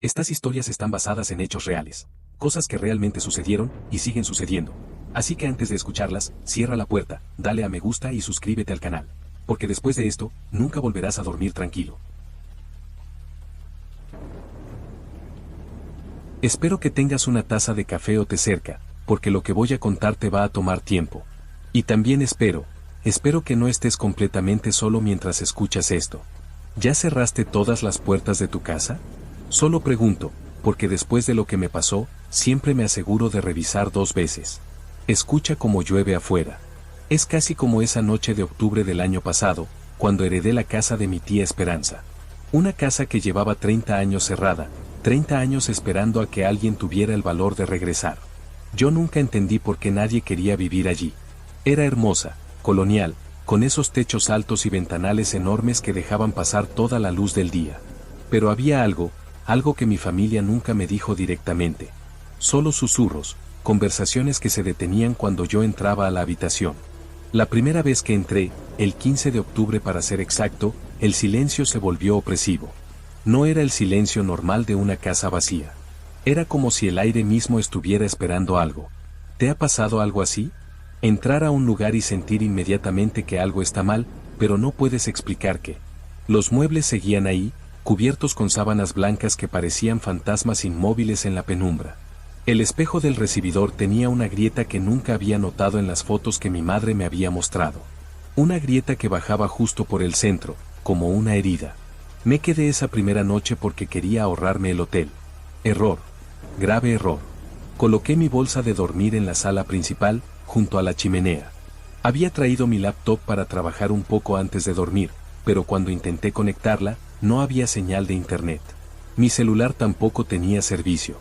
Estas historias están basadas en hechos reales, cosas que realmente sucedieron y siguen sucediendo. Así que antes de escucharlas, cierra la puerta, dale a me gusta y suscríbete al canal. Porque después de esto, nunca volverás a dormir tranquilo. Espero que tengas una taza de café o té cerca, porque lo que voy a contarte va a tomar tiempo. Y también espero que no estés completamente solo mientras escuchas esto. ¿Ya cerraste todas las puertas de tu casa? Solo pregunto, porque después de lo que me pasó, siempre me aseguro de revisar 2 veces. Escucha cómo llueve afuera. Es casi como esa noche de octubre del año pasado, cuando heredé la casa de mi tía Esperanza. Una casa que llevaba 30 años cerrada, 30 años esperando a que alguien tuviera el valor de regresar. Yo nunca entendí por qué nadie quería vivir allí. Era hermosa, colonial, con esos techos altos y ventanales enormes que dejaban pasar toda la luz del día. Pero había algo que mi familia nunca me dijo directamente. Solo susurros, conversaciones que se detenían cuando yo entraba a la habitación. La primera vez que entré, el 15 de octubre para ser exacto, el silencio se volvió opresivo. No era el silencio normal de una casa vacía. Era como si el aire mismo estuviera esperando algo. ¿Te ha pasado algo así? Entrar a un lugar y sentir inmediatamente que algo está mal, pero no puedes explicar qué. Los muebles seguían ahí, cubiertos con sábanas blancas que parecían fantasmas inmóviles en la penumbra. El espejo del recibidor tenía una grieta que nunca había notado en las fotos que mi madre me había mostrado. Una grieta que bajaba justo por el centro, como una herida. Me quedé esa primera noche porque quería ahorrarme el hotel. Error. Grave error. Coloqué mi bolsa de dormir en la sala principal, junto a la chimenea. Había traído mi laptop para trabajar un poco antes de dormir, pero cuando intenté conectarla, no había señal de internet. Mi celular tampoco tenía servicio.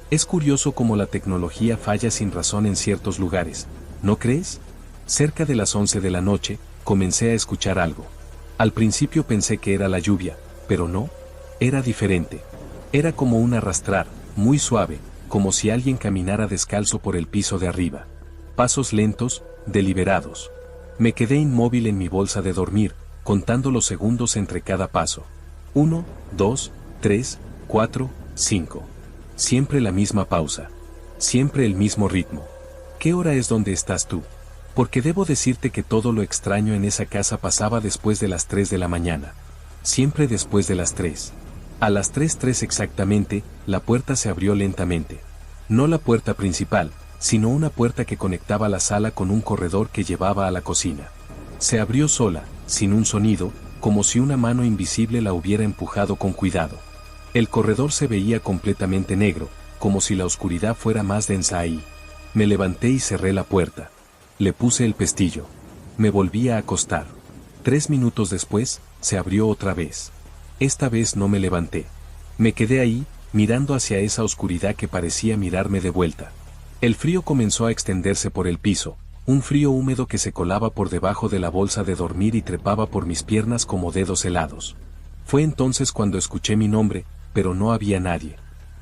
Es curioso cómo la tecnología falla sin razón en ciertos lugares, ¿no crees? Cerca de las 11 de la noche, comencé a escuchar algo. Al principio pensé que era la lluvia, pero no. Era diferente. Era como un arrastrar, muy suave, como si alguien caminara descalzo por el piso de arriba. Pasos lentos, deliberados. Me quedé inmóvil en mi bolsa de dormir, contando los segundos entre cada paso. 1, 2, 3, 4, 5. Siempre la misma pausa. Siempre el mismo ritmo. ¿Qué hora es donde estás tú? Porque debo decirte que todo lo extraño en esa casa pasaba después de las 3 de la mañana. Siempre después de las 3. A las 3:03 exactamente, la puerta se abrió lentamente. No la puerta principal, sino una puerta que conectaba la sala con un corredor que llevaba a la cocina. Se abrió sola, sin un sonido, como si una mano invisible la hubiera empujado con cuidado. El corredor se veía completamente negro, como si la oscuridad fuera más densa ahí. Me levanté y cerré la puerta. Le puse el pestillo. Me volví a acostar. 3 minutos después, se abrió otra vez. Esta vez no me levanté. Me quedé ahí, mirando hacia esa oscuridad que parecía mirarme de vuelta. El frío comenzó a extenderse por el piso, un frío húmedo que se colaba por debajo de la bolsa de dormir y trepaba por mis piernas como dedos helados. Fue entonces cuando escuché mi nombre, pero no había nadie.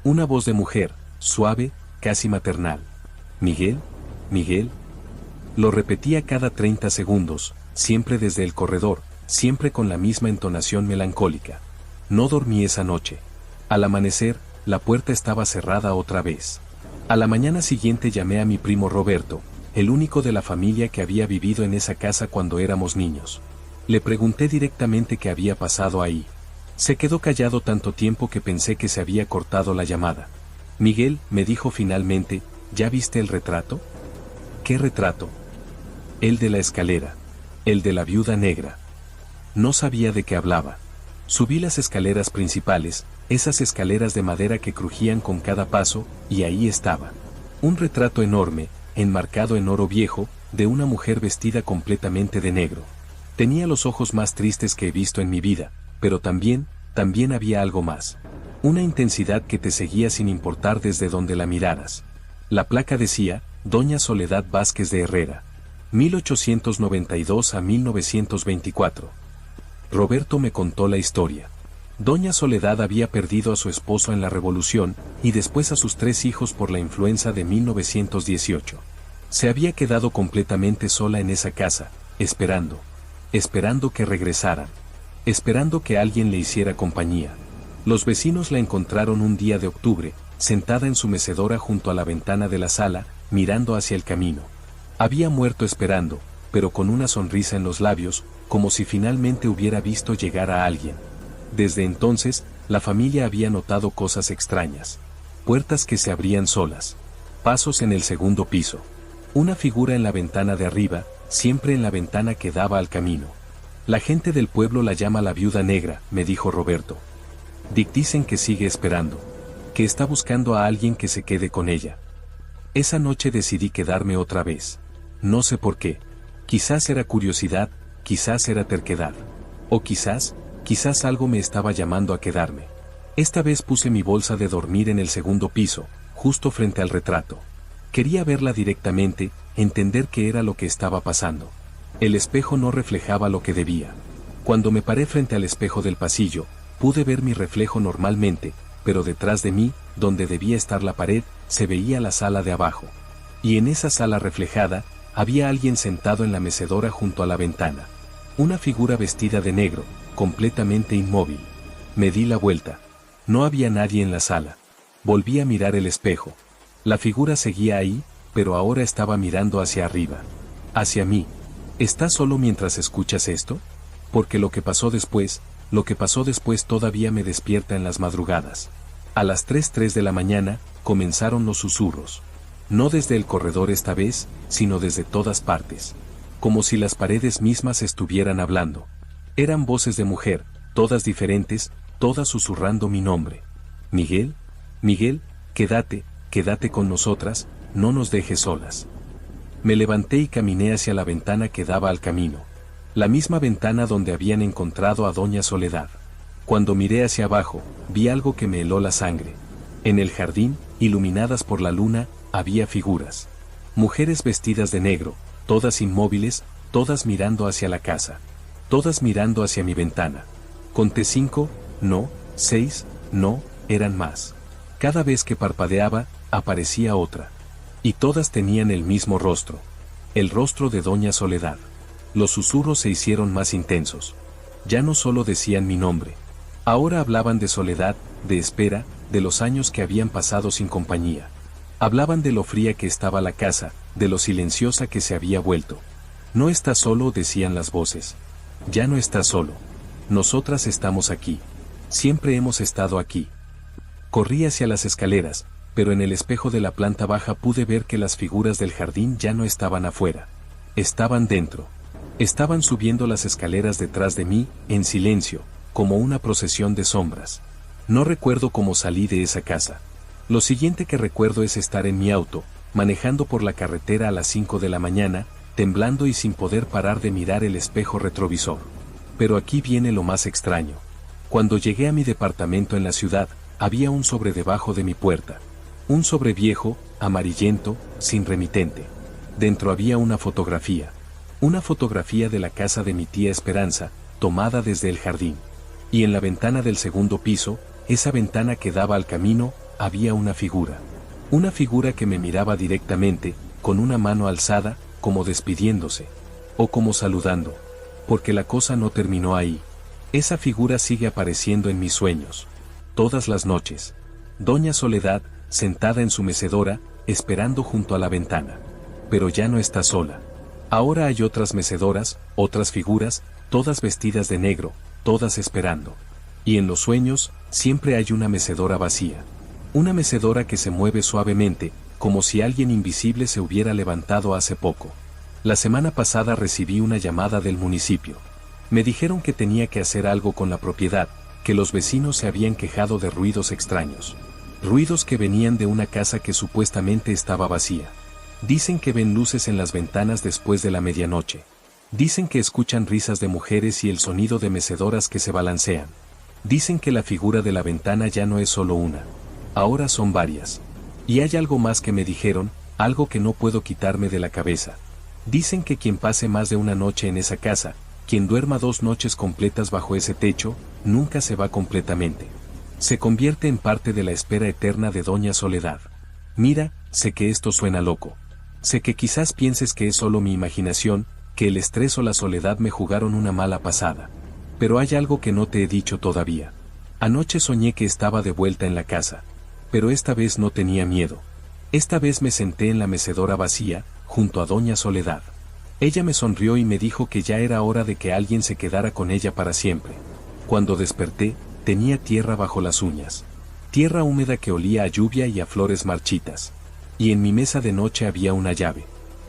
Una voz de mujer, suave, casi maternal. «Miguel, Miguel». Lo repetía cada 30 segundos, siempre desde el corredor, siempre con la misma entonación melancólica. No dormí esa noche. Al amanecer, la puerta estaba cerrada otra vez. A la mañana siguiente llamé a mi primo Roberto, el único de la familia que había vivido en esa casa cuando éramos niños. Le pregunté directamente qué había pasado ahí. Se quedó callado tanto tiempo que pensé que se había cortado la llamada. Miguel, me dijo finalmente, ¿ya viste el retrato? ¿Qué retrato? El de la escalera. El de la viuda negra. No sabía de qué hablaba. Subí las escaleras principales, esas escaleras de madera que crujían con cada paso, y ahí estaba. Un retrato enorme, enmarcado en oro viejo, de una mujer vestida completamente de negro. Tenía los ojos más tristes que he visto en mi vida, pero también había algo más. Una intensidad que te seguía sin importar desde donde la miraras. La placa decía, Doña Soledad Vázquez de Herrera. 1892 a 1924. Roberto me contó la historia. Doña Soledad había perdido a su esposo en la Revolución, y después a sus 3 hijos por la influenza de 1918. Se había quedado completamente sola en esa casa, esperando que regresaran. Esperando que alguien le hiciera compañía. Los vecinos la encontraron un día de octubre, sentada en su mecedora junto a la ventana de la sala, mirando hacia el camino. Había muerto esperando, pero con una sonrisa en los labios, como si finalmente hubiera visto llegar a alguien. Desde entonces, la familia había notado cosas extrañas. Puertas que se abrían solas. Pasos en el segundo piso. Una figura en la ventana de arriba, siempre en la ventana que daba al camino. La gente del pueblo la llama la viuda negra, me dijo Roberto. Dicen que sigue esperando, que está buscando a alguien que se quede con ella. Esa noche decidí quedarme otra vez. No sé por qué. Quizás era curiosidad, quizás era terquedad. O quizás algo me estaba llamando a quedarme. Esta vez puse mi bolsa de dormir en el segundo piso, justo frente al retrato. Quería verla directamente, entender qué era lo que estaba pasando. El espejo no reflejaba lo que debía. Cuando me paré frente al espejo del pasillo, pude ver mi reflejo normalmente, pero detrás de mí, donde debía estar la pared, se veía la sala de abajo. Y en esa sala reflejada, había alguien sentado en la mecedora junto a la ventana. Una figura vestida de negro, completamente inmóvil. Me di la vuelta. No había nadie en la sala. Volví a mirar el espejo. La figura seguía ahí, pero ahora estaba mirando hacia arriba. Hacia mí. ¿Estás solo mientras escuchas esto? Porque lo que pasó después todavía me despierta en las madrugadas. A las 3:03 de la mañana, comenzaron los susurros. No desde el corredor esta vez, sino desde todas partes. Como si las paredes mismas estuvieran hablando. Eran voces de mujer, todas diferentes, todas susurrando mi nombre. Miguel, Miguel, quédate con nosotras, no nos dejes solas. Me levanté y caminé hacia la ventana que daba al camino. La misma ventana donde habían encontrado a Doña Soledad. Cuando miré hacia abajo, vi algo que me heló la sangre. En el jardín, iluminadas por la luna, había figuras. Mujeres vestidas de negro, todas inmóviles, todas mirando hacia la casa. Todas mirando hacia mi ventana. Conté 5, no, 6, no, eran más. Cada vez que parpadeaba, aparecía otra. Y todas tenían el mismo rostro. El rostro de Doña Soledad. Los susurros se hicieron más intensos. Ya no solo decían mi nombre. Ahora hablaban de soledad, de espera, de los años que habían pasado sin compañía. Hablaban de lo fría que estaba la casa, de lo silenciosa que se había vuelto. No estás solo, decían las voces. Ya no estás solo. Nosotras estamos aquí. Siempre hemos estado aquí. Corrí hacia las escaleras, pero en el espejo de la planta baja pude ver que las figuras del jardín ya no estaban afuera. Estaban dentro. Estaban subiendo las escaleras detrás de mí, en silencio, como una procesión de sombras. No recuerdo cómo salí de esa casa. Lo siguiente que recuerdo es estar en mi auto, manejando por la carretera a las 5 de la mañana, temblando y sin poder parar de mirar el espejo retrovisor. Pero aquí viene lo más extraño. Cuando llegué a mi departamento en la ciudad, había un sobre debajo de mi puerta. Un sobre viejo, amarillento, sin remitente. Dentro había una fotografía. Una fotografía de la casa de mi tía Esperanza, tomada desde el jardín. Y en la ventana del segundo piso, esa ventana que daba al camino, había una figura. Una figura que me miraba directamente, con una mano alzada, como despidiéndose. O como saludando. Porque la cosa no terminó ahí. Esa figura sigue apareciendo en mis sueños. Todas las noches. Doña Soledad, sentada en su mecedora, esperando junto a la ventana. Pero ya no está sola. Ahora hay otras mecedoras, otras figuras, todas vestidas de negro, todas esperando. Y en los sueños, siempre hay una mecedora vacía. Una mecedora que se mueve suavemente, como si alguien invisible se hubiera levantado hace poco. La semana pasada recibí una llamada del municipio. Me dijeron que tenía que hacer algo con la propiedad, que los vecinos se habían quejado de ruidos extraños. Ruidos que venían de una casa que supuestamente estaba vacía. Dicen que ven luces en las ventanas después de la medianoche. Dicen que escuchan risas de mujeres y el sonido de mecedoras que se balancean. Dicen que la figura de la ventana ya no es solo una. Ahora son varias. Y hay algo más que me dijeron, algo que no puedo quitarme de la cabeza. Dicen que quien pase más de una noche en esa casa, quien duerma 2 noches completas bajo ese techo, nunca se va completamente. Se convierte en parte de la espera eterna de Doña Soledad. Mira, sé que esto suena loco. Sé que quizás pienses que es solo mi imaginación, que el estrés o la soledad me jugaron una mala pasada. Pero hay algo que no te he dicho todavía. Anoche soñé que estaba de vuelta en la casa. Pero esta vez no tenía miedo. Esta vez me senté en la mecedora vacía, junto a doña Soledad. Ella me sonrió y me dijo que ya era hora de que alguien se quedara con ella para siempre. Cuando desperté, tenía tierra bajo las uñas. Tierra húmeda que olía a lluvia y a flores marchitas. Y en mi mesa de noche había una llave.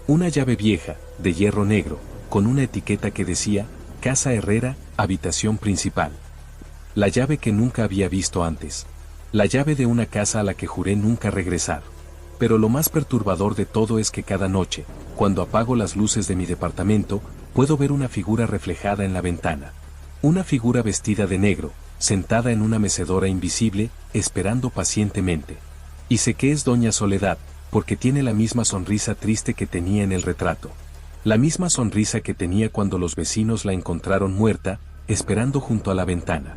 Una llave vieja, de hierro negro, con una etiqueta que decía, Casa Herrera, habitación principal. La llave que nunca había visto antes. La llave de una casa a la que juré nunca regresar. Pero lo más perturbador de todo es que cada noche, cuando apago las luces de mi departamento, puedo ver una figura reflejada en la ventana. Una figura vestida de negro, sentada en una mecedora invisible, esperando pacientemente. Y sé que es doña Soledad, porque tiene la misma sonrisa triste que tenía en el retrato. La misma sonrisa que tenía cuando los vecinos la encontraron muerta, esperando junto a la ventana.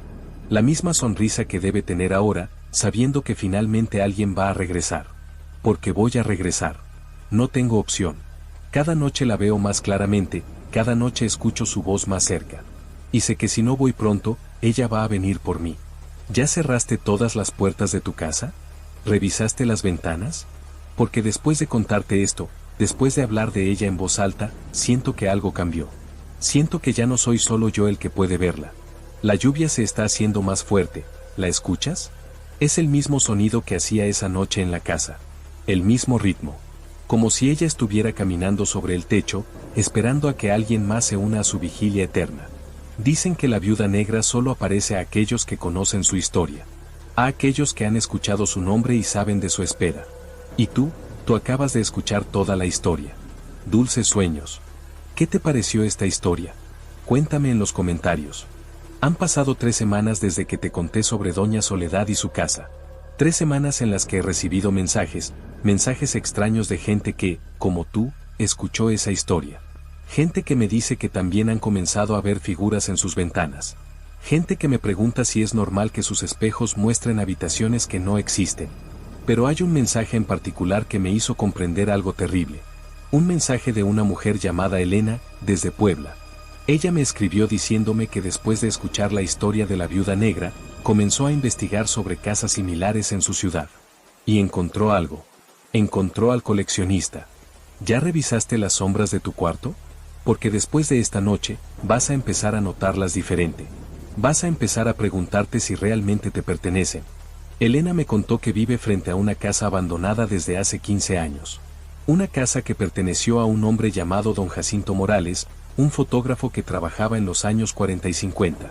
La misma sonrisa que debe tener ahora, sabiendo que finalmente alguien va a regresar. Porque voy a regresar. No tengo opción. Cada noche la veo más claramente, cada noche escucho su voz más cerca. Y sé que si no voy pronto, ella va a venir por mí. ¿Ya cerraste todas las puertas de tu casa? ¿Revisaste las ventanas? Porque después de contarte esto, después de hablar de ella en voz alta, siento que algo cambió. Siento que ya no soy solo yo el que puede verla. La lluvia se está haciendo más fuerte, ¿la escuchas? Es el mismo sonido que hacía esa noche en la casa. El mismo ritmo. Como si ella estuviera caminando sobre el techo, esperando a que alguien más se una a su vigilia eterna. Dicen que la viuda negra solo aparece a aquellos que conocen su historia. A aquellos que han escuchado su nombre y saben de su espera. Y tú acabas de escuchar toda la historia. Dulces sueños. ¿Qué te pareció esta historia? Cuéntame en los comentarios. Han pasado 3 semanas desde que te conté sobre doña Soledad y su casa. 3 semanas en las que he recibido mensajes extraños de gente que, como tú, escuchó esa historia. Gente que me dice que también han comenzado a ver figuras en sus ventanas. Gente que me pregunta si es normal que sus espejos muestren habitaciones que no existen. Pero hay un mensaje en particular que me hizo comprender algo terrible. Un mensaje de una mujer llamada Elena, desde Puebla. Ella me escribió diciéndome que después de escuchar la historia de la viuda negra, comenzó a investigar sobre casas similares en su ciudad. Y encontró algo. Encontró al coleccionista. ¿Ya revisaste las sombras de tu cuarto? Porque después de esta noche, vas a empezar a notarlas diferente. Vas a empezar a preguntarte si realmente te pertenecen. Elena me contó que vive frente a una casa abandonada desde hace 15 años. Una casa que perteneció a un hombre llamado don Jacinto Morales, un fotógrafo que trabajaba en los años 40 y 50.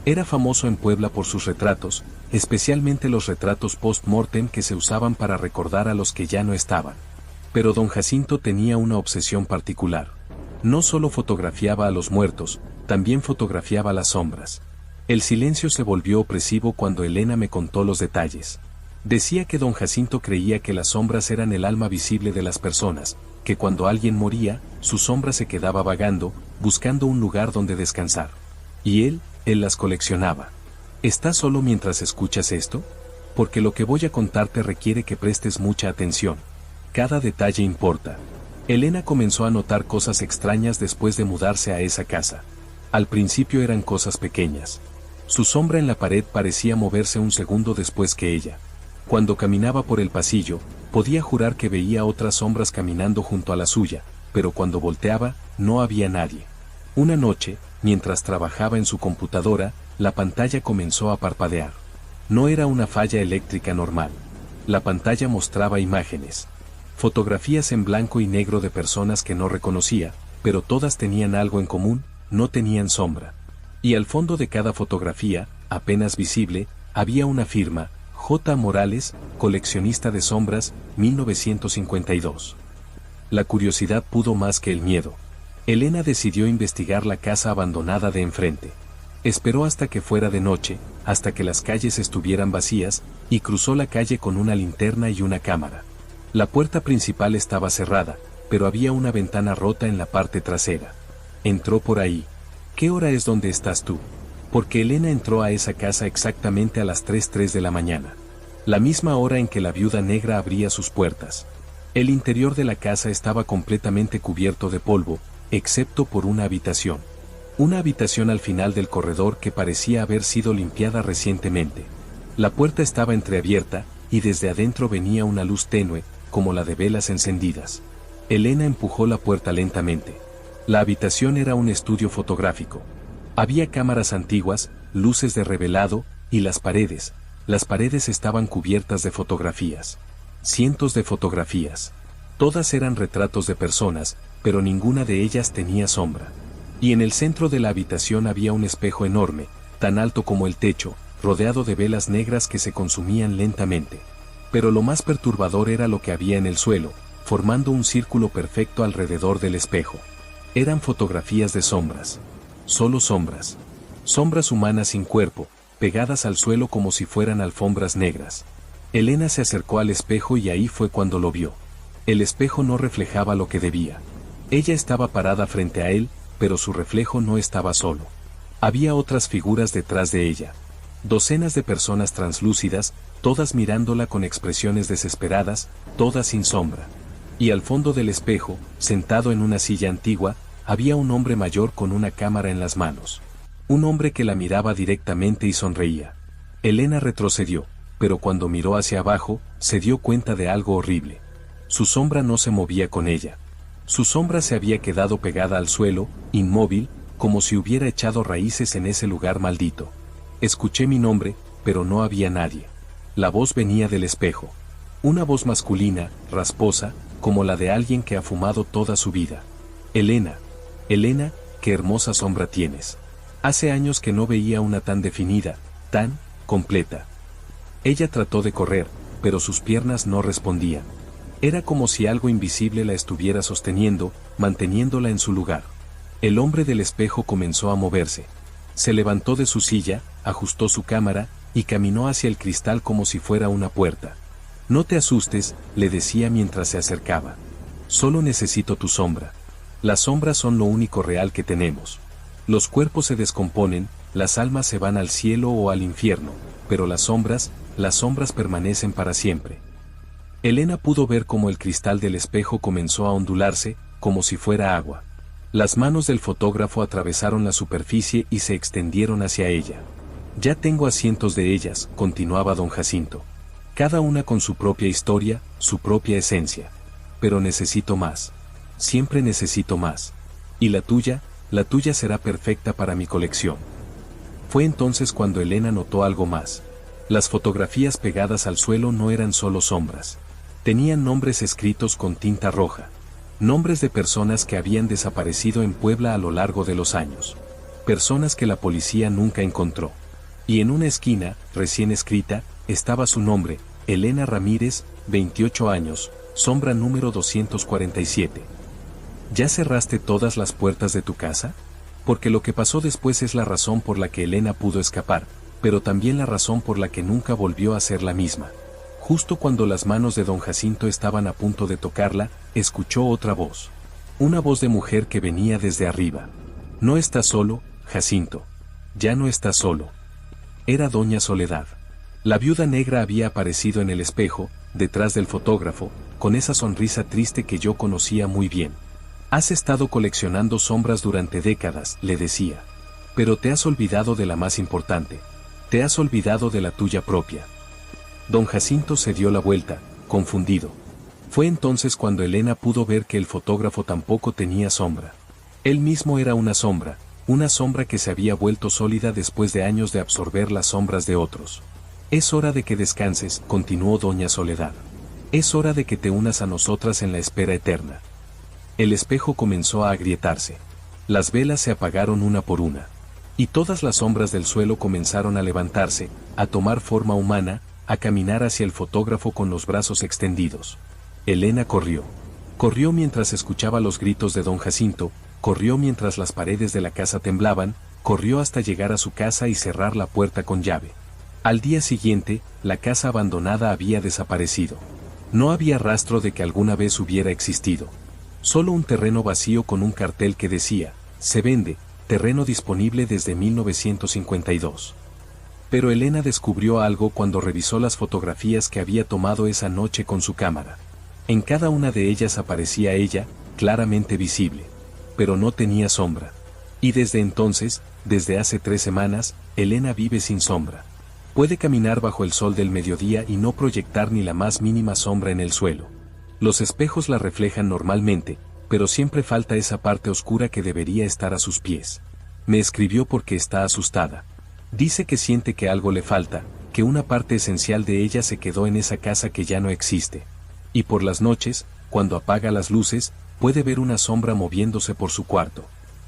Era famoso en Puebla por sus retratos, especialmente los retratos post-mortem que se usaban para recordar a los que ya no estaban. Pero don Jacinto tenía una obsesión particular. No solo fotografiaba a los muertos, también fotografiaba las sombras. El silencio se volvió opresivo cuando Elena me contó los detalles. Decía que don Jacinto creía que las sombras eran el alma visible de las personas, que cuando alguien moría, su sombra se quedaba vagando, buscando un lugar donde descansar. Y él las coleccionaba. ¿Estás solo mientras escuchas esto? Porque lo que voy a contarte requiere que prestes mucha atención. Cada detalle importa. Elena comenzó a notar cosas extrañas después de mudarse a esa casa. Al principio eran cosas pequeñas. Su sombra en la pared parecía moverse un segundo después que ella. Cuando caminaba por el pasillo, podía jurar que veía otras sombras caminando junto a la suya, pero cuando volteaba, no había nadie. Una noche, mientras trabajaba en su computadora, la pantalla comenzó a parpadear. No era una falla eléctrica normal. La pantalla mostraba imágenes. Fotografías en blanco y negro de personas que no reconocía, pero todas tenían algo en común, no tenían sombra. Y al fondo de cada fotografía, apenas visible, había una firma, J. Morales, coleccionista de sombras, 1952. La curiosidad pudo más que el miedo. Elena decidió investigar la casa abandonada de enfrente. Esperó hasta que fuera de noche, hasta que las calles estuvieran vacías, y cruzó la calle con una linterna y una cámara. La puerta principal estaba cerrada, pero había una ventana rota en la parte trasera. Entró por ahí. ¿Qué hora es donde estás tú? Porque Elena entró a esa casa exactamente a las 3:03 de la mañana. La misma hora en que la viuda negra abría sus puertas. El interior de la casa estaba completamente cubierto de polvo, excepto por una habitación. Una habitación al final del corredor que parecía haber sido limpiada recientemente. La puerta estaba entreabierta, y desde adentro venía una luz tenue, como la de velas encendidas. Elena empujó la puerta lentamente. La habitación era un estudio fotográfico. Había cámaras antiguas, luces de revelado, y las paredes estaban cubiertas de fotografías. Cientos de fotografías. Todas eran retratos de personas, pero ninguna de ellas tenía sombra. Y en el centro de la habitación había un espejo enorme, tan alto como el techo, rodeado de velas negras que se consumían lentamente. Pero lo más perturbador era lo que había en el suelo, formando un círculo perfecto alrededor del espejo. Eran fotografías de sombras. Solo sombras. Sombras humanas sin cuerpo, pegadas al suelo como si fueran alfombras negras. Elena se acercó al espejo y ahí fue cuando lo vio. El espejo no reflejaba lo que debía. Ella estaba parada frente a él, pero su reflejo no estaba solo. Había otras figuras detrás de ella. Docenas de personas translúcidas, todas mirándola con expresiones desesperadas, todas sin sombra. Y al fondo del espejo, sentado en una silla antigua, había un hombre mayor con una cámara en las manos. Un hombre que la miraba directamente y sonreía. Elena retrocedió, pero cuando miró hacia abajo, se dio cuenta de algo horrible. Su sombra no se movía con ella. Su sombra se había quedado pegada al suelo, inmóvil, como si hubiera echado raíces en ese lugar maldito. Escuché mi nombre, pero no había nadie. La voz venía del espejo. Una voz masculina, rasposa, como la de alguien que ha fumado toda su vida. Elena, Elena, qué hermosa sombra tienes. Hace años que no veía una tan definida, tan completa. Ella trató de correr, pero sus piernas no respondían. Era como si algo invisible la estuviera sosteniendo, manteniéndola en su lugar. El hombre del espejo comenzó a moverse. Se levantó de su silla, ajustó su cámara, y caminó hacia el cristal como si fuera una puerta. No te asustes, le decía mientras se acercaba. Solo necesito tu sombra. Las sombras son lo único real que tenemos. Los cuerpos se descomponen, las almas se van al cielo o al infierno, pero las sombras permanecen para siempre. Elena pudo ver cómo el cristal del espejo comenzó a ondularse, como si fuera agua. Las manos del fotógrafo atravesaron la superficie y se extendieron hacia ella. Ya tengo a cientos de ellas, continuaba don Jacinto. Cada una con su propia historia, su propia esencia. Pero necesito más. Siempre necesito más. Y la tuya será perfecta para mi colección. Fue entonces cuando Elena notó algo más. Las fotografías pegadas al suelo no eran solo sombras. Tenían nombres escritos con tinta roja. Nombres de personas que habían desaparecido en Puebla a lo largo de los años. Personas que la policía nunca encontró. Y en una esquina, recién escrita, estaba su nombre, Elena Ramírez, 28 años, sombra número 247. ¿Ya cerraste todas las puertas de tu casa? Porque lo que pasó después es la razón por la que Elena pudo escapar, pero también la razón por la que nunca volvió a ser la misma. Justo cuando las manos de don Jacinto estaban a punto de tocarla, escuchó otra voz. Una voz de mujer que venía desde arriba. No estás solo, Jacinto. Ya no estás solo. Era doña Soledad. La viuda negra había aparecido en el espejo, detrás del fotógrafo, con esa sonrisa triste que yo conocía muy bien. Has estado coleccionando sombras durante décadas, le decía. Pero te has olvidado de la más importante. Te has olvidado de la tuya propia. Don Jacinto se dio la vuelta, confundido. Fue entonces cuando Elena pudo ver que el fotógrafo tampoco tenía sombra. Él mismo era una sombra que se había vuelto sólida después de años de absorber las sombras de otros. Es hora de que descanses, continuó doña Soledad. Es hora de que te unas a nosotras en la espera eterna. El espejo comenzó a agrietarse. Las velas se apagaron una por una. Y todas las sombras del suelo comenzaron a levantarse, a tomar forma humana, a caminar hacia el fotógrafo con los brazos extendidos. Elena corrió. Corrió mientras escuchaba los gritos de don Jacinto, corrió mientras las paredes de la casa temblaban, corrió hasta llegar a su casa y cerrar la puerta con llave. Al día siguiente, la casa abandonada había desaparecido. No había rastro de que alguna vez hubiera existido. Solo un terreno vacío con un cartel que decía, se vende, terreno disponible desde 1952. Pero Elena descubrió algo cuando revisó las fotografías que había tomado esa noche con su cámara. En cada una de ellas aparecía ella, claramente visible. Pero no tenía sombra. Y desde entonces, desde hace 3 semanas, Elena vive sin sombra. Puede caminar bajo el sol del mediodía y no proyectar ni la más mínima sombra en el suelo. Los espejos la reflejan normalmente, pero siempre falta esa parte oscura que debería estar a sus pies. Me escribió porque está asustada. Dice que siente que algo le falta, que una parte esencial de ella se quedó en esa casa que ya no existe. Y por las noches, cuando apaga las luces, puede ver una sombra moviéndose por su cuarto.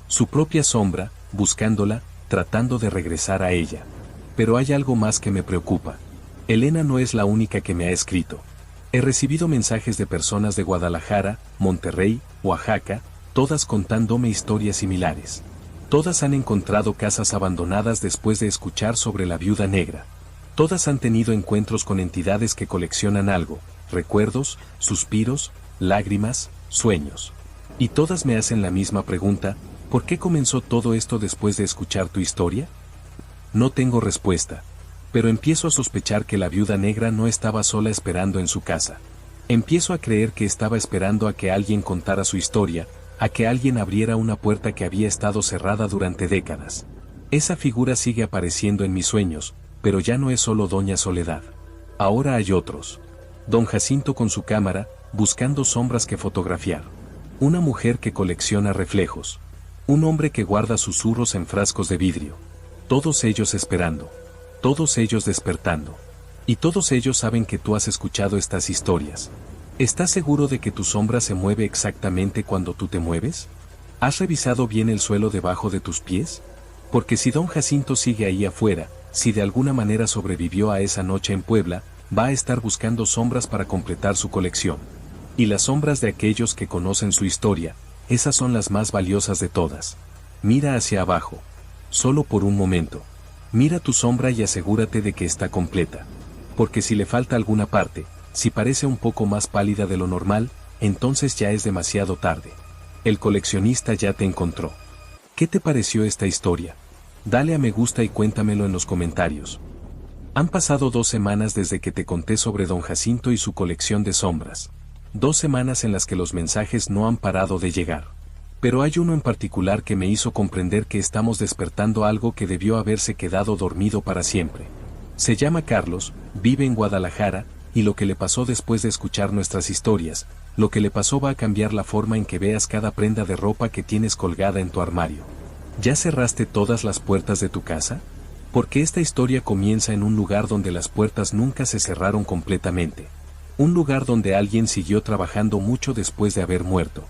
Su propia sombra, buscándola, tratando de regresar a ella. Pero hay algo más que me preocupa. Elena no es la única que me ha escrito. He recibido mensajes de personas de Guadalajara, Monterrey, Oaxaca, todas contándome historias similares. Todas han encontrado casas abandonadas después de escuchar sobre la viuda negra. Todas han tenido encuentros con entidades que coleccionan algo, recuerdos, suspiros, lágrimas, sueños. Y todas me hacen la misma pregunta: ¿por qué comenzó todo esto después de escuchar tu historia? No tengo respuesta. Pero empiezo a sospechar que la viuda negra no estaba sola esperando en su casa. Empiezo a creer que estaba esperando a que alguien contara su historia, a que alguien abriera una puerta que había estado cerrada durante décadas. Esa figura sigue apareciendo en mis sueños, pero ya no es solo Doña Soledad. Ahora hay otros. Don Jacinto con su cámara, buscando sombras que fotografiar. Una mujer que colecciona reflejos. Un hombre que guarda susurros en frascos de vidrio. Todos ellos esperando. Todos ellos despertando. Y todos ellos saben que tú has escuchado estas historias. ¿Estás seguro de que tu sombra se mueve exactamente cuando tú te mueves? ¿Has revisado bien el suelo debajo de tus pies? Porque si don Jacinto sigue ahí afuera, si de alguna manera sobrevivió a esa noche en Puebla, va a estar buscando sombras para completar su colección. Y las sombras de aquellos que conocen su historia, esas son las más valiosas de todas. Mira hacia abajo. Solo por un momento. Mira tu sombra y asegúrate de que está completa. Porque si le falta alguna parte, si parece un poco más pálida de lo normal, entonces ya es demasiado tarde. El coleccionista ya te encontró. ¿Qué te pareció esta historia? Dale a me gusta y cuéntamelo en los comentarios. Han pasado 2 semanas desde que te conté sobre don Jacinto y su colección de sombras. 2 semanas en las que los mensajes no han parado de llegar. Pero hay uno en particular que me hizo comprender que estamos despertando algo que debió haberse quedado dormido para siempre. Se llama Carlos, vive en Guadalajara, y lo que le pasó después de escuchar nuestras historias, lo que le pasó va a cambiar la forma en que veas cada prenda de ropa que tienes colgada en tu armario. ¿Ya cerraste todas las puertas de tu casa? Porque esta historia comienza en un lugar donde las puertas nunca se cerraron completamente. Un lugar donde alguien siguió trabajando mucho después de haber muerto.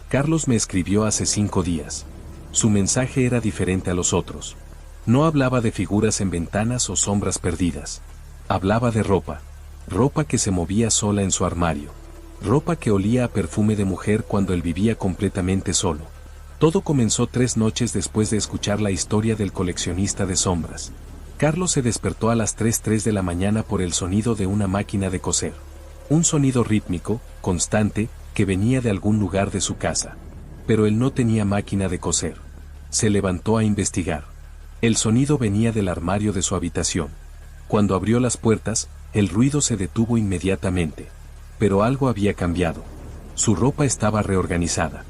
Carlos me escribió hace 5 días. Su mensaje era diferente a los otros. No hablaba de figuras en ventanas o sombras perdidas. Hablaba de ropa. Ropa que se movía sola en su armario. Ropa que olía a perfume de mujer cuando él vivía completamente solo. Todo comenzó 3 noches después de escuchar la historia del coleccionista de sombras. Carlos se despertó a las 3:03 de la mañana por el sonido de una máquina de coser. Un sonido rítmico, constante, que venía de algún lugar de su casa. Pero él no tenía máquina de coser. Se levantó a investigar. El sonido venía del armario de su habitación. Cuando abrió las puertas, el ruido se detuvo inmediatamente. Pero algo había cambiado. Su ropa estaba reorganizada.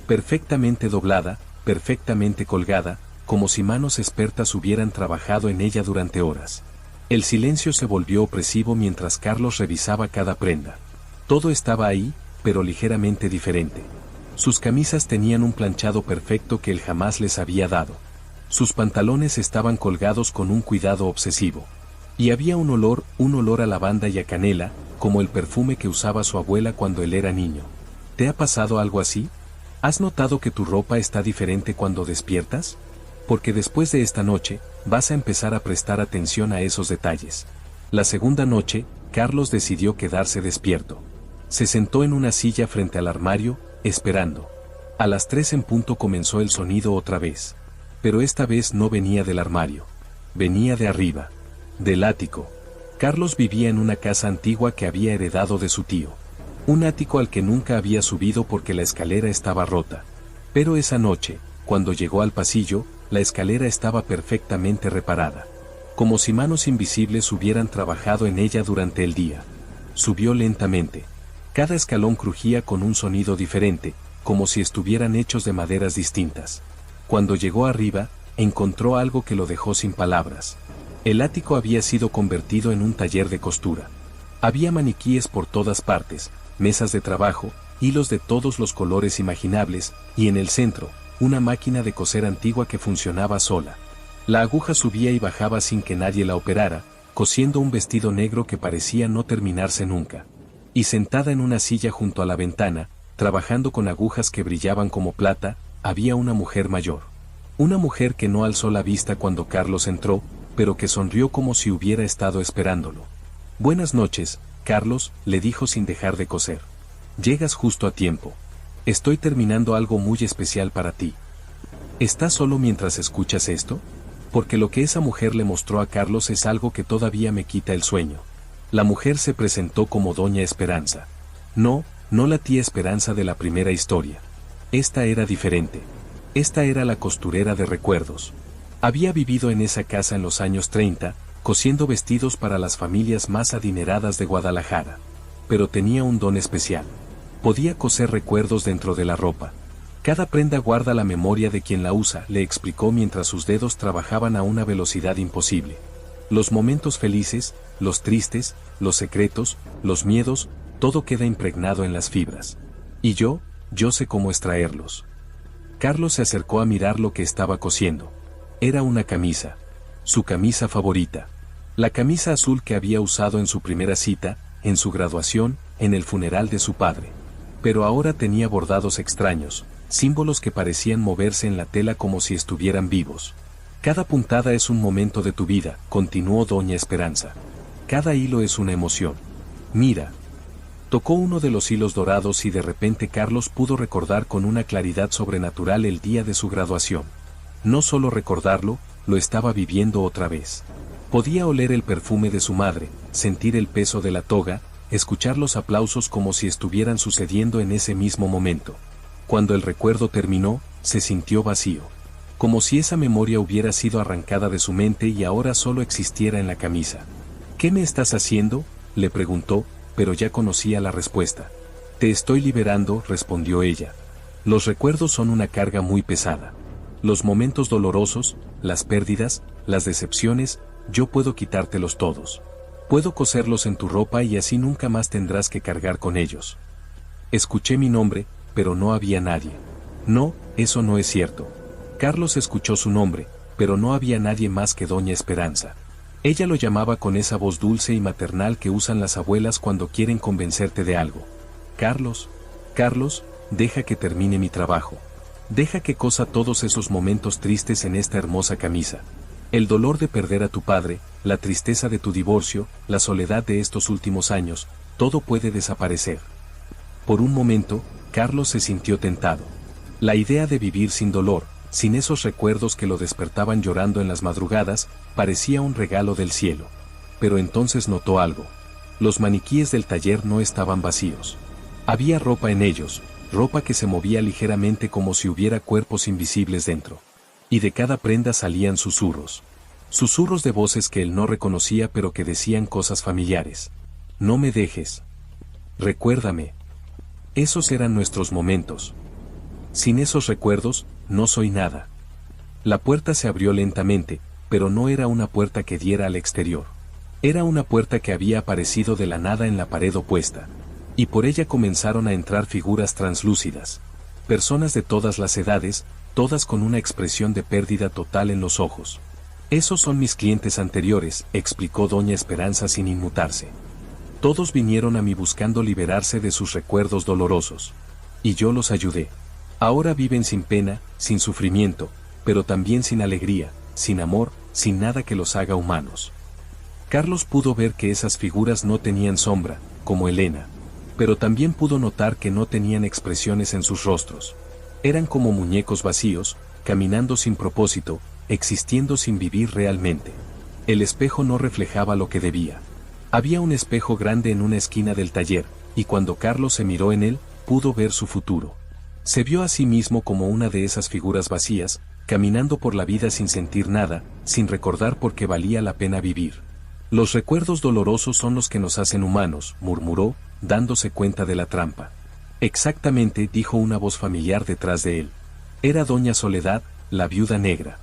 Perfectamente doblada, perfectamente colgada, como si manos expertas hubieran trabajado en ella durante horas. El silencio se volvió opresivo mientras Carlos revisaba cada prenda. Todo estaba ahí, pero ligeramente diferente. Sus camisas tenían un planchado perfecto que él jamás les había dado. Sus pantalones estaban colgados con un cuidado obsesivo. Y había un olor a lavanda y a canela, como el perfume que usaba su abuela cuando él era niño. ¿Te ha pasado algo así? ¿Has notado que tu ropa está diferente cuando despiertas? Porque después de esta noche, vas a empezar a prestar atención a esos detalles. La segunda noche, Carlos decidió quedarse despierto. Se sentó en una silla frente al armario, esperando. A las 3 en punto comenzó el sonido otra vez. Pero esta vez no venía del armario. Venía de arriba. Del ático. Carlos vivía en una casa antigua que había heredado de su tío. Un ático al que nunca había subido porque la escalera estaba rota. Pero esa noche, cuando llegó al pasillo, la escalera estaba perfectamente reparada. Como si manos invisibles hubieran trabajado en ella durante el día. Subió lentamente. Cada escalón crujía con un sonido diferente, como si estuvieran hechos de maderas distintas. Cuando llegó arriba, encontró algo que lo dejó sin palabras. El ático había sido convertido en un taller de costura. Había maniquíes por todas partes, mesas de trabajo, hilos de todos los colores imaginables, y en el centro, una máquina de coser antigua que funcionaba sola. La aguja subía y bajaba sin que nadie la operara, cosiendo un vestido negro que parecía no terminarse nunca. Y sentada en una silla junto a la ventana, trabajando con agujas que brillaban como plata, había una mujer mayor. Una mujer que no alzó la vista cuando Carlos entró, pero que sonrió como si hubiera estado esperándolo. «Buenas noches, Carlos», le dijo sin dejar de coser. «Llegas justo a tiempo. Estoy terminando algo muy especial para ti. ¿Estás solo mientras escuchas esto?». Porque lo que esa mujer le mostró a Carlos es algo que todavía me quita el sueño. La mujer se presentó como Doña Esperanza. No la tía Esperanza de la primera historia. Esta era diferente. Esta era la costurera de recuerdos. Había vivido en esa casa en los años 30, cosiendo vestidos para las familias más adineradas de Guadalajara. Pero tenía un don especial. Podía coser recuerdos dentro de la ropa. Cada prenda guarda la memoria de quien la usa, le explicó mientras sus dedos trabajaban a una velocidad imposible. Los momentos felices, los tristes, los secretos, los miedos, todo queda impregnado en las fibras. Y yo sé cómo extraerlos. Carlos se acercó a mirar lo que estaba cosiendo. Era una camisa. Su camisa favorita. La camisa azul que había usado en su primera cita, en su graduación, en el funeral de su padre. Pero ahora tenía bordados extraños, símbolos que parecían moverse en la tela como si estuvieran vivos. Cada puntada es un momento de tu vida, continuó Doña Esperanza. Cada hilo es una emoción. Mira. Tocó uno de los hilos dorados y de repente Carlos pudo recordar con una claridad sobrenatural el día de su graduación. No solo recordarlo, lo estaba viviendo otra vez. Podía oler el perfume de su madre, sentir el peso de la toga, escuchar los aplausos como si estuvieran sucediendo en ese mismo momento. Cuando el recuerdo terminó, se sintió vacío. Como si esa memoria hubiera sido arrancada de su mente y ahora solo existiera en la camisa. «¿Qué me estás haciendo?», le preguntó, pero ya conocía la respuesta. «Te estoy liberando», respondió ella. «Los recuerdos son una carga muy pesada. Los momentos dolorosos, las pérdidas, las decepciones, yo puedo quitártelos todos. Puedo coserlos en tu ropa y así nunca más tendrás que cargar con ellos». Escuché mi nombre, pero no había nadie. No, eso no es cierto. Carlos escuchó su nombre, pero no había nadie más que Doña Esperanza. Ella lo llamaba con esa voz dulce y maternal que usan las abuelas cuando quieren convencerte de algo. «Carlos, Carlos, deja que termine mi trabajo. Deja que cosa todos esos momentos tristes en esta hermosa camisa. El dolor de perder a tu padre, la tristeza de tu divorcio, la soledad de estos últimos años, todo puede desaparecer». Por un momento, Carlos se sintió tentado. La idea de vivir sin dolor, sin esos recuerdos que lo despertaban llorando en las madrugadas, parecía un regalo del cielo. Pero entonces notó algo. Los maniquíes del taller no estaban vacíos. Había ropa en ellos, ropa que se movía ligeramente como si hubiera cuerpos invisibles dentro. Y de cada prenda salían susurros. Susurros de voces que él no reconocía pero que decían cosas familiares. «No me dejes. Recuérdame». Esos eran nuestros momentos. Sin esos recuerdos, no soy nada. La puerta se abrió lentamente, pero no era una puerta que diera al exterior. Era una puerta que había aparecido de la nada en la pared opuesta. Y por ella comenzaron a entrar figuras translúcidas. Personas de todas las edades, todas con una expresión de pérdida total en los ojos. «Esos son mis clientes anteriores», explicó Doña Esperanza sin inmutarse. «Todos vinieron a mí buscando liberarse de sus recuerdos dolorosos. Y yo los ayudé. Ahora viven sin pena, sin sufrimiento, pero también sin alegría, sin amor, sin nada que los haga humanos». Carlos pudo ver que esas figuras no tenían sombra, como Elena. Pero también pudo notar que no tenían expresiones en sus rostros. Eran como muñecos vacíos, caminando sin propósito, existiendo sin vivir realmente. El espejo no reflejaba lo que debía. Había un espejo grande en una esquina del taller, y cuando Carlos se miró en él, pudo ver su futuro. Se vio a sí mismo como una de esas figuras vacías, caminando por la vida sin sentir nada, sin recordar por qué valía la pena vivir. «Los recuerdos dolorosos son los que nos hacen humanos», murmuró, dándose cuenta de la trampa. «Exactamente», dijo una voz familiar detrás de él. Era Doña Soledad, la viuda negra.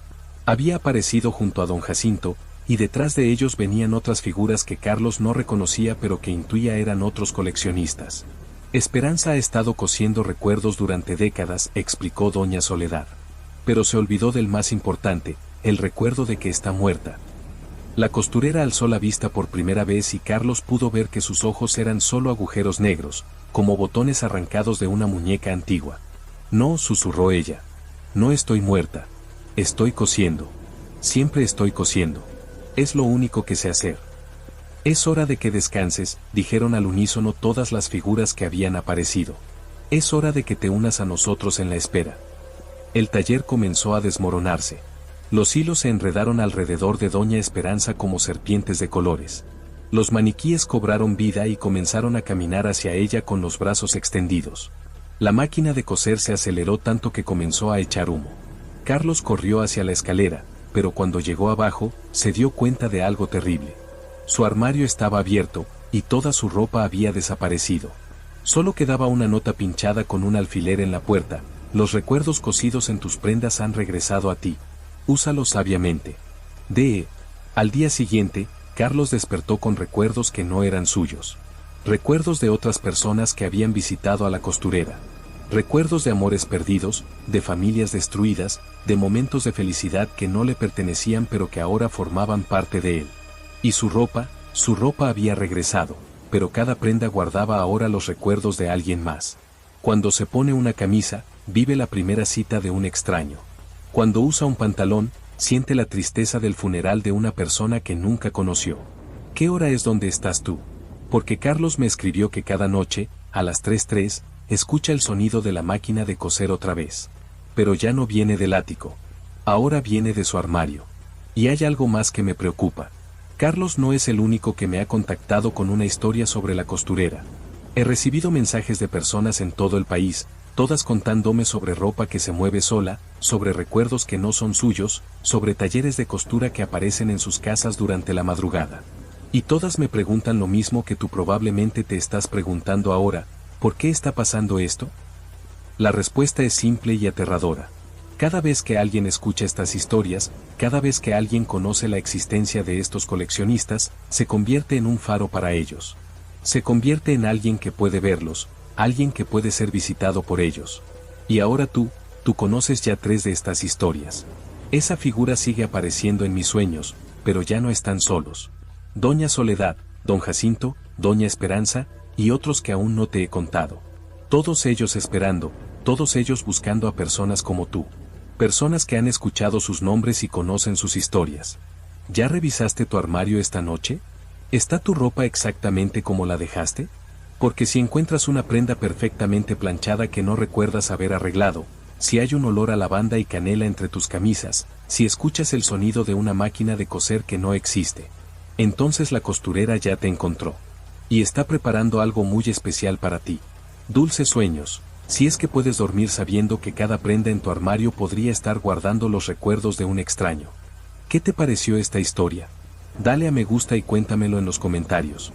Había aparecido junto a don Jacinto, y detrás de ellos venían otras figuras que Carlos no reconocía pero que intuía eran otros coleccionistas. Esperanza ha estado cosiendo recuerdos durante décadas, explicó doña Soledad. Pero se olvidó del más importante, el recuerdo de que está muerta. La costurera alzó la vista por primera vez y Carlos pudo ver que sus ojos eran solo agujeros negros, como botones arrancados de una muñeca antigua. No, susurró ella. No estoy muerta. Estoy cosiendo. Siempre estoy cosiendo. Es lo único que sé hacer. Es hora de que descanses, dijeron al unísono todas las figuras que habían aparecido. Es hora de que te unas a nosotros en la espera. El taller comenzó a desmoronarse. Los hilos se enredaron alrededor de Doña Esperanza como serpientes de colores. Los maniquíes cobraron vida y comenzaron a caminar hacia ella con los brazos extendidos. La máquina de coser se aceleró tanto que comenzó a echar humo. Carlos corrió hacia la escalera, pero cuando llegó abajo, se dio cuenta de algo terrible. Su armario estaba abierto, y toda su ropa había desaparecido. Solo quedaba una nota pinchada con un alfiler en la puerta: los recuerdos cosidos en tus prendas han regresado a ti. Úsalos sabiamente. Al día siguiente, Carlos despertó con recuerdos que no eran suyos. Recuerdos de otras personas que habían visitado a la costurera. Recuerdos de amores perdidos, de familias destruidas, de momentos de felicidad que no le pertenecían pero que ahora formaban parte de él. Y su ropa había regresado, pero cada prenda guardaba ahora los recuerdos de alguien más. Cuando se pone una camisa, vive la primera cita de un extraño. Cuando usa un pantalón, siente la tristeza del funeral de una persona que nunca conoció. ¿Qué hora es donde estás tú? Porque Carlos me escribió que cada noche, a las 3:03, escucha el sonido de la máquina de coser otra vez. Pero ya no viene del ático. Ahora viene de su armario. Y hay algo más que me preocupa. Carlos no es el único que me ha contactado con una historia sobre la costurera. He recibido mensajes de personas en todo el país, todas contándome sobre ropa que se mueve sola, sobre recuerdos que no son suyos, sobre talleres de costura que aparecen en sus casas durante la madrugada. Y todas me preguntan lo mismo que tú probablemente te estás preguntando ahora: ¿por qué está pasando esto? La respuesta es simple y aterradora. Cada vez que alguien escucha estas historias, cada vez que alguien conoce la existencia de estos coleccionistas, se convierte en un faro para ellos. Se convierte en alguien que puede verlos, alguien que puede ser visitado por ellos. Y ahora tú conoces ya 3 de estas historias. Esa figura sigue apareciendo en mis sueños, pero ya no están solos. Doña Soledad, don Jacinto, Doña Esperanza, y otros que aún no te he contado. Todos ellos esperando, todos ellos buscando a personas como tú. Personas que han escuchado sus nombres y conocen sus historias. ¿Ya revisaste tu armario esta noche? ¿Está tu ropa exactamente como la dejaste? Porque si encuentras una prenda perfectamente planchada que no recuerdas haber arreglado, si hay un olor a lavanda y canela entre tus camisas, si escuchas el sonido de una máquina de coser que no existe, entonces la costurera ya te encontró. Y está preparando algo muy especial para ti. Dulces sueños, si es que puedes dormir sabiendo que cada prenda en tu armario podría estar guardando los recuerdos de un extraño. ¿Qué te pareció esta historia? Dale a me gusta y cuéntamelo en los comentarios.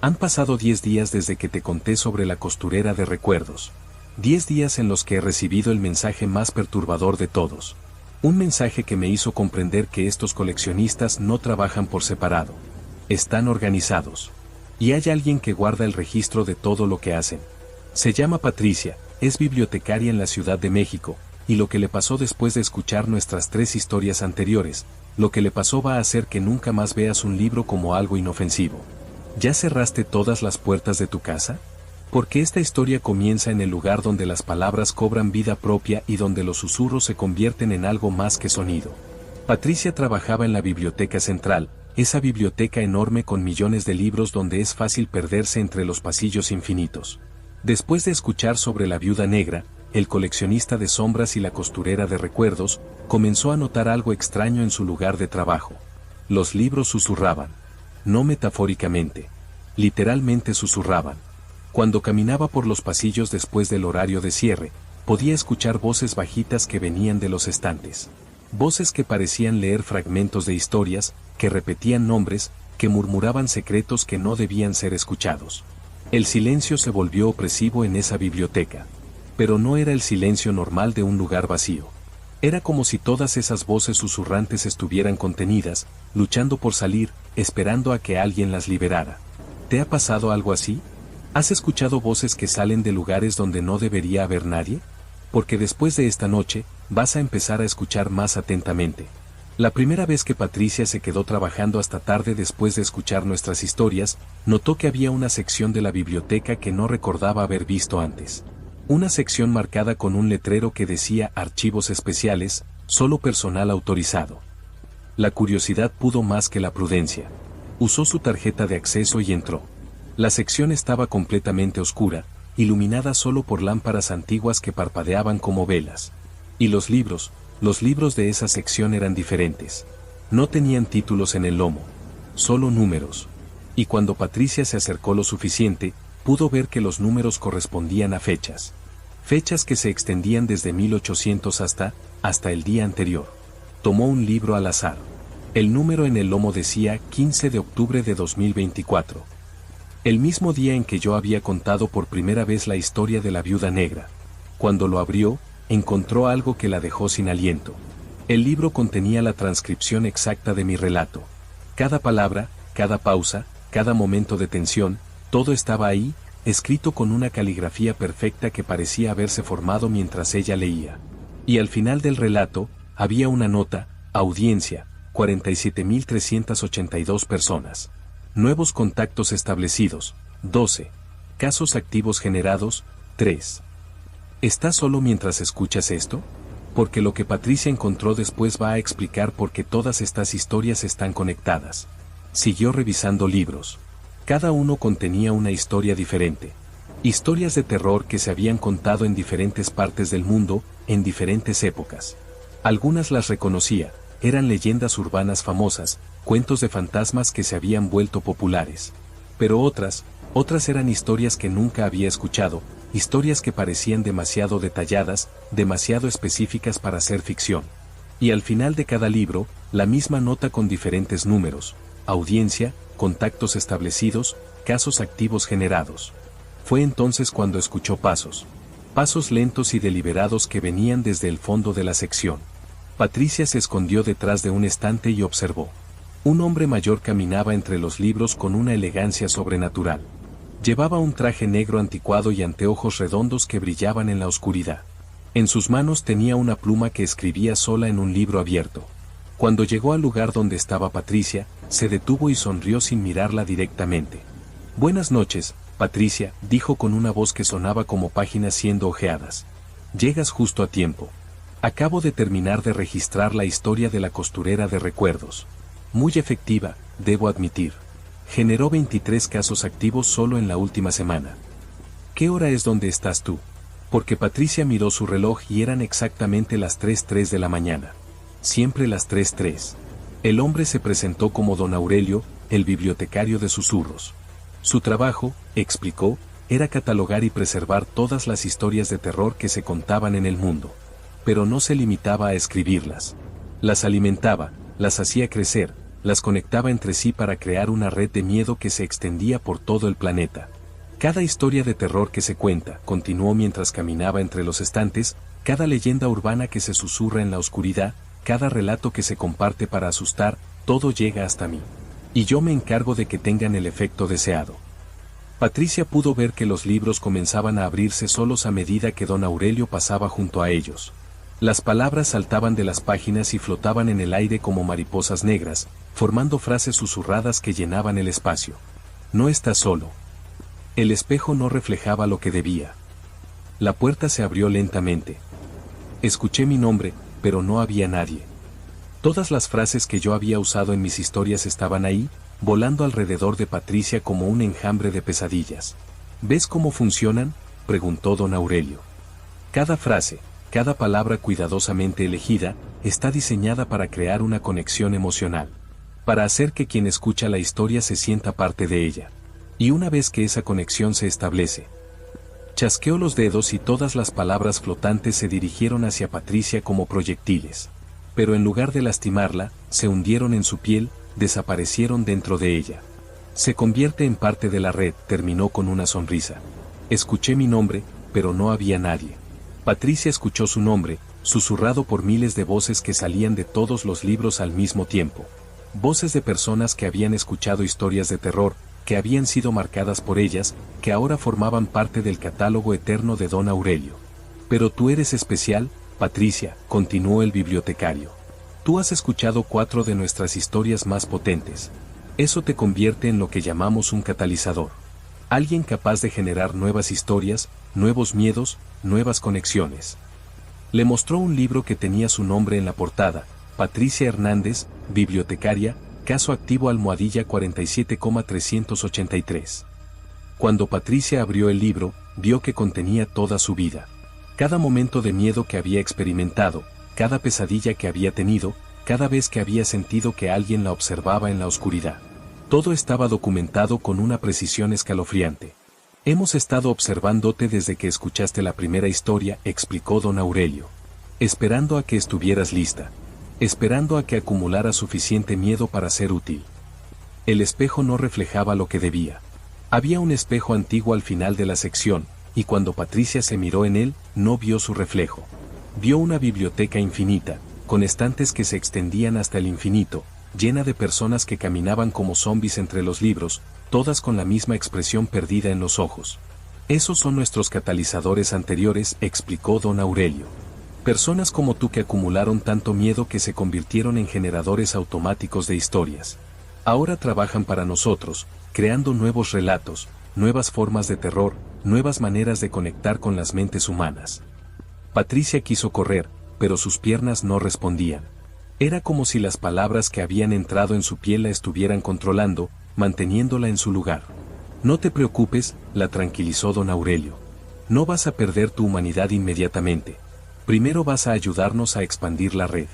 Han pasado 10 días desde que te conté sobre la costurera de recuerdos. 10 días en los que he recibido el mensaje más perturbador de todos. Un mensaje que me hizo comprender que estos coleccionistas no trabajan por separado. Están organizados. Y hay alguien que guarda el registro de todo lo que hacen. Se llama Patricia, es bibliotecaria en la Ciudad de México, y lo que le pasó después de escuchar nuestras 3 historias anteriores, lo que le pasó va a hacer que nunca más veas un libro como algo inofensivo. ¿Ya cerraste todas las puertas de tu casa? Porque esta historia comienza en el lugar donde las palabras cobran vida propia y donde los susurros se convierten en algo más que sonido. Patricia trabajaba en la Biblioteca Central, esa biblioteca enorme con millones de libros donde es fácil perderse entre los pasillos infinitos. Después de escuchar sobre la viuda negra, el coleccionista de sombras y la costurera de recuerdos, comenzó a notar algo extraño en su lugar de trabajo. Los libros susurraban. No metafóricamente. Literalmente susurraban. Cuando caminaba por los pasillos después del horario de cierre, podía escuchar voces bajitas que venían de los estantes. Voces que parecían leer fragmentos de historias, que repetían nombres, que murmuraban secretos que no debían ser escuchados. El silencio se volvió opresivo en esa biblioteca. Pero no era el silencio normal de un lugar vacío. Era como si todas esas voces susurrantes estuvieran contenidas, luchando por salir, esperando a que alguien las liberara. ¿Te ha pasado algo así? ¿Has escuchado voces que salen de lugares donde no debería haber nadie? Porque después de esta noche, vas a empezar a escuchar más atentamente. La primera vez que Patricia se quedó trabajando hasta tarde después de escuchar nuestras historias, notó que había una sección de la biblioteca que no recordaba haber visto antes. Una sección marcada con un letrero que decía Archivos Especiales, solo personal autorizado. La curiosidad pudo más que la prudencia. Usó su tarjeta de acceso y entró. La sección estaba completamente oscura, iluminada solo por lámparas antiguas que parpadeaban como velas. Y los libros de esa sección eran diferentes. No tenían títulos en el lomo, solo números. Y cuando Patricia se acercó lo suficiente, pudo ver que los números correspondían a fechas. Fechas que se extendían desde 1800 hasta el día anterior. Tomó un libro al azar. El número en el lomo decía 15 de octubre de 2024. El mismo día en que yo había contado por primera vez la historia de la viuda negra. Cuando lo abrió, encontró algo que la dejó sin aliento. El libro contenía la transcripción exacta de mi relato. Cada palabra, cada pausa, cada momento de tensión, todo estaba ahí, escrito con una caligrafía perfecta que parecía haberse formado mientras ella leía. Y al final del relato, había una nota: audiencia, 47.382 personas. Nuevos contactos establecidos, 12. Casos activos generados, 3. ¿Estás solo mientras escuchas esto? Porque lo que Patricia encontró después va a explicar por qué todas estas historias están conectadas. Siguió revisando libros. Cada uno contenía una historia diferente. Historias de terror que se habían contado en diferentes partes del mundo, en diferentes épocas. Algunas las reconocía, eran leyendas urbanas famosas, cuentos de fantasmas que se habían vuelto populares. Pero otras eran historias que nunca había escuchado, historias que parecían demasiado detalladas, demasiado específicas para ser ficción. Y al final de cada libro, la misma nota con diferentes números: audiencia, contactos establecidos, casos activos generados. Fue entonces cuando escuchó pasos lentos y deliberados que venían desde el fondo de la sección. Patricia se escondió detrás de un estante y observó. Un hombre mayor caminaba entre los libros con una elegancia sobrenatural. Llevaba un traje negro anticuado y anteojos redondos que brillaban en la oscuridad. En sus manos tenía una pluma que escribía sola en un libro abierto. Cuando llegó al lugar donde estaba Patricia, se detuvo y sonrió sin mirarla directamente. «Buenas noches, Patricia», dijo con una voz que sonaba como páginas siendo hojeadas. «Llegas justo a tiempo. Acabo de terminar de registrar la historia de la costurera de recuerdos. Muy efectiva, debo admitir. Generó 23 casos activos solo en la última semana. ¿Qué hora es donde estás tú?», porque Patricia miró su reloj y eran exactamente las 3:03 de la mañana. Siempre las 3:03. El hombre se presentó como don Aurelio, el bibliotecario de susurros. Su trabajo, explicó, era catalogar y preservar todas las historias de terror que se contaban en el mundo. Pero no se limitaba a escribirlas. Las alimentaba, las hacía crecer, las conectaba entre sí para crear una red de miedo que se extendía por todo el planeta. Cada historia de terror que se cuenta, continuó mientras caminaba entre los estantes, cada leyenda urbana que se susurra en la oscuridad, cada relato que se comparte para asustar, todo llega hasta mí. Y yo me encargo de que tengan el efecto deseado. Patricia pudo ver que los libros comenzaban a abrirse solos a medida que don Aurelio pasaba junto a ellos. Las palabras saltaban de las páginas y flotaban en el aire como mariposas negras, formando frases susurradas que llenaban el espacio. «No estás solo». El espejo no reflejaba lo que debía. La puerta se abrió lentamente. Escuché mi nombre, pero no había nadie. Todas las frases que yo había usado en mis historias estaban ahí, volando alrededor de Patricia como un enjambre de pesadillas. «¿Ves cómo funcionan?», preguntó don Aurelio. «Cada frase, cada palabra cuidadosamente elegida, está diseñada para crear una conexión emocional. Para hacer que quien escucha la historia se sienta parte de ella. Y una vez que esa conexión se establece». Chasqueó los dedos y todas las palabras flotantes se dirigieron hacia Patricia como proyectiles. Pero en lugar de lastimarla, se hundieron en su piel, desaparecieron dentro de ella. «Se convierte en parte de la red», terminó con una sonrisa. Escuché mi nombre, pero no había nadie. Patricia escuchó su nombre, susurrado por miles de voces que salían de todos los libros al mismo tiempo. Voces de personas que habían escuchado historias de terror, que habían sido marcadas por ellas, que ahora formaban parte del catálogo eterno de Don Aurelio. Pero tú eres especial, Patricia, continuó el bibliotecario. Tú has escuchado 4 de nuestras historias más potentes. Eso te convierte en lo que llamamos un catalizador. Alguien capaz de generar nuevas historias, nuevos miedos, nuevas conexiones. Le mostró un libro que tenía su nombre en la portada, Patricia Hernández, bibliotecaria, caso activo almohadilla 47,383. Cuando Patricia abrió el libro, vio que contenía toda su vida. Cada momento de miedo que había experimentado, cada pesadilla que había tenido, cada vez que había sentido que alguien la observaba en la oscuridad. Todo estaba documentado con una precisión escalofriante. Hemos estado observándote desde que escuchaste la primera historia, explicó don Aurelio. Esperando a que estuvieras lista. Esperando a que acumularas suficiente miedo para ser útil. El espejo no reflejaba lo que debía. Había un espejo antiguo al final de la sección, y cuando Patricia se miró en él, no vio su reflejo. Vio una biblioteca infinita, con estantes que se extendían hasta el infinito, llena de personas que caminaban como zombies entre los libros, todas con la misma expresión perdida en los ojos. Esos son nuestros catalizadores anteriores, explicó don Aurelio. Personas como tú que acumularon tanto miedo que se convirtieron en generadores automáticos de historias. Ahora trabajan para nosotros, creando nuevos relatos, nuevas formas de terror, nuevas maneras de conectar con las mentes humanas. Patricia quiso correr, pero sus piernas no respondían. Era como si las palabras que habían entrado en su piel la estuvieran controlando, manteniéndola en su lugar. No te preocupes, la tranquilizó don Aurelio. No vas a perder tu humanidad inmediatamente. Primero vas a ayudarnos a expandir la red.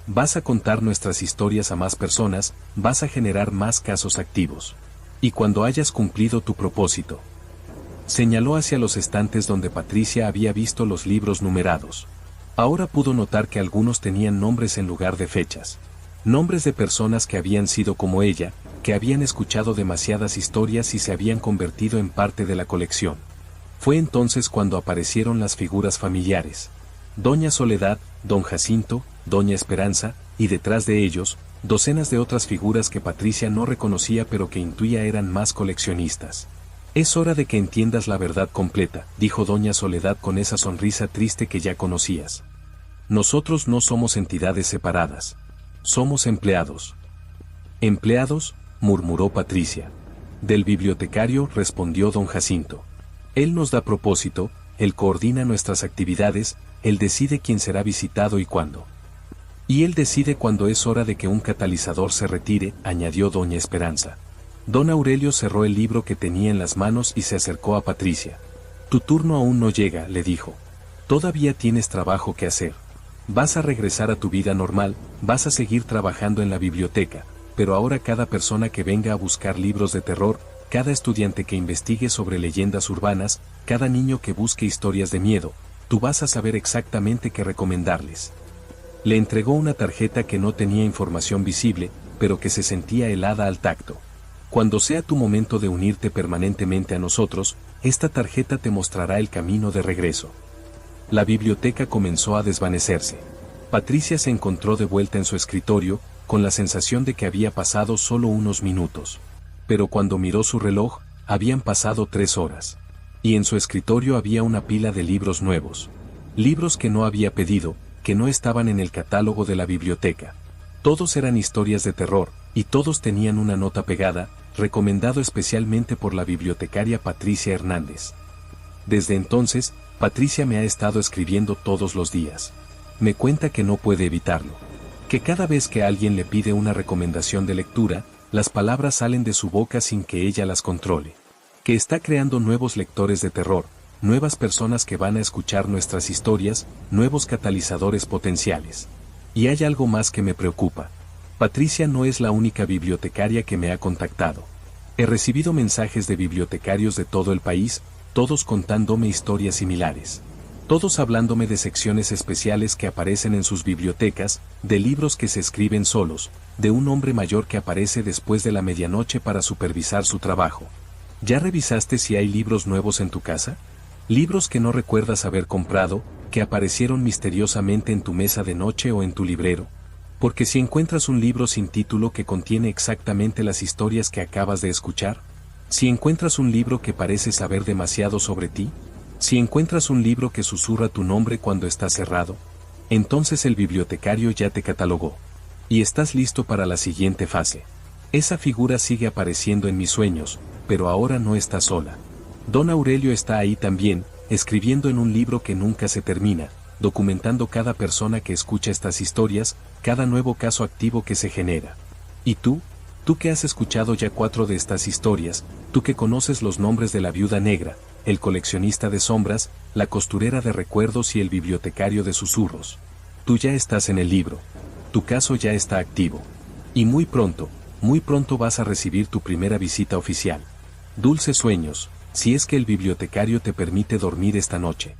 Vas a contar nuestras historias a más personas, vas a generar más casos activos. Y cuando hayas cumplido tu propósito. Señaló hacia los estantes donde Patricia había visto los libros numerados. Ahora pudo notar que algunos tenían nombres en lugar de fechas. Nombres de personas que habían sido como ella, que habían escuchado demasiadas historias y se habían convertido en parte de la colección. Fue entonces cuando aparecieron las figuras familiares. Doña Soledad, don Jacinto, doña Esperanza, y detrás de ellos, docenas de otras figuras que Patricia no reconocía pero que intuía eran más coleccionistas. Es hora de que entiendas la verdad completa, dijo doña Soledad con esa sonrisa triste que ya conocías. Nosotros no somos entidades separadas. Somos empleados. ¿Empleados?, murmuró Patricia. Del bibliotecario, respondió don Jacinto. Él nos da propósito, él coordina nuestras actividades, él decide quién será visitado y cuándo. Y él decide cuándo es hora de que un catalizador se retire, añadió doña Esperanza. Don Aurelio cerró el libro que tenía en las manos y se acercó a Patricia. Tu turno aún no llega, le dijo. Todavía tienes trabajo que hacer. Vas a regresar a tu vida normal, vas a seguir trabajando en la biblioteca, pero ahora cada persona que venga a buscar libros de terror, cada estudiante que investigue sobre leyendas urbanas, cada niño que busque historias de miedo, tú vas a saber exactamente qué recomendarles. Le entregó una tarjeta que no tenía información visible, pero que se sentía helada al tacto. Cuando sea tu momento de unirte permanentemente a nosotros, esta tarjeta te mostrará el camino de regreso. La biblioteca comenzó a desvanecerse. Patricia se encontró de vuelta en su escritorio, con la sensación de que había pasado solo unos minutos. Pero cuando miró su reloj, habían pasado 3 horas. Y en su escritorio había una pila de libros nuevos. Libros que no había pedido, que no estaban en el catálogo de la biblioteca. Todos eran historias de terror, y todos tenían una nota pegada, recomendado especialmente por la bibliotecaria Patricia Hernández. Desde entonces, Patricia me ha estado escribiendo todos los días. Me cuenta que no puede evitarlo. Que cada vez que alguien le pide una recomendación de lectura, las palabras salen de su boca sin que ella las controle. Que está creando nuevos lectores de terror, nuevas personas que van a escuchar nuestras historias, nuevos catalizadores potenciales. Y hay algo más que me preocupa. Patricia no es la única bibliotecaria que me ha contactado. He recibido mensajes de bibliotecarios de todo el país, todos contándome historias similares. Todos hablándome de secciones especiales que aparecen en sus bibliotecas, de libros que se escriben solos, de un hombre mayor que aparece después de la medianoche para supervisar su trabajo. ¿Ya revisaste si hay libros nuevos en tu casa? Libros que no recuerdas haber comprado, que aparecieron misteriosamente en tu mesa de noche o en tu librero? Porque si encuentras un libro sin título que contiene exactamente las historias que acabas de escuchar, si encuentras un libro que parece saber demasiado sobre ti, si encuentras un libro que susurra tu nombre cuando está cerrado, entonces el bibliotecario ya te catalogó. Y estás listo para la siguiente fase. Esa figura sigue apareciendo en mis sueños, pero ahora no está sola. Don Aurelio está ahí también, escribiendo en un libro que nunca se termina, documentando cada persona que escucha estas historias, cada nuevo caso activo que se genera. ¿Y tú? Tú que has escuchado ya 4 de estas historias, tú que conoces los nombres de la viuda negra, el coleccionista de sombras, la costurera de recuerdos y el bibliotecario de susurros. Tú ya estás en el libro. Tu caso ya está activo. Y muy pronto vas a recibir tu primera visita oficial. Dulces sueños, si es que el bibliotecario te permite dormir esta noche.